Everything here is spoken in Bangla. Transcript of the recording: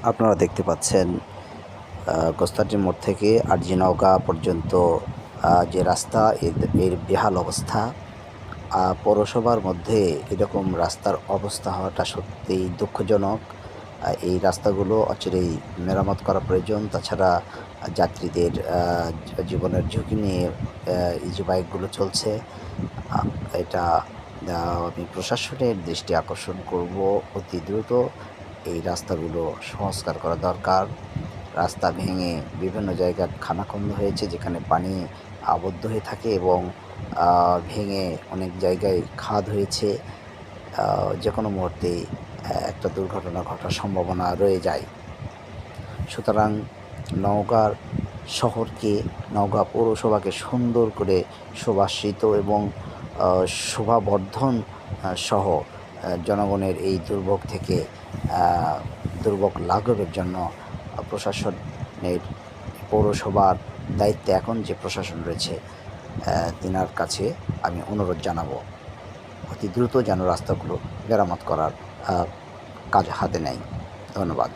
আপনারা দেখতে পাচ্ছেন গোস্তাটি মোড় থেকে আরজিনওগাঁ পর্যন্ত যে রাস্তা এর বেহাল অবস্থা। পৌরসভার মধ্যে এরকম রাস্তার অবস্থা হওয়াটা সত্যিই দুঃখজনক। এই রাস্তাগুলো অচিরেই মেরামত করা প্রয়োজন। তাছাড়া যাত্রীদের জীবনের ঝুঁকি নিয়ে ইজি বাইকগুলো চলছে। এটা আমি প্রশাসনের দৃষ্টি আকর্ষণ করব, অতি দ্রুত এই রাস্তাগুলো সংস্কার করা দরকার। রাস্তা ভেঙে বিভিন্ন জায়গায় খানাখন্দ হয়েছে, যেখানে পানি আবদ্ধ হয়ে থাকে এবং ভেঙে অনেক জায়গায় খাদ হয়েছে। যে কোনো মুহূর্তেই একটা দুর্ঘটনা ঘটার সম্ভাবনা রয়ে যায়। সুতরাং নওগাঁ শহরকে, নওগাঁ পৌরসভাকে সুন্দর করে সুবাসিত এবং শোভাবর্ধন সহ জনগণের এই দুর্ভোগ থেকে দুর্ভোগ লাঘবের জন্য প্রশাসনের, পৌরসভার দায়িত্বে এখন যে প্রশাসন রয়েছে তিনার কাছে আমি অনুরোধ জানাবো অতি দ্রুত যেন রাস্তাগুলো মেরামত করার কাজ হাতে নেয়। ধন্যবাদ।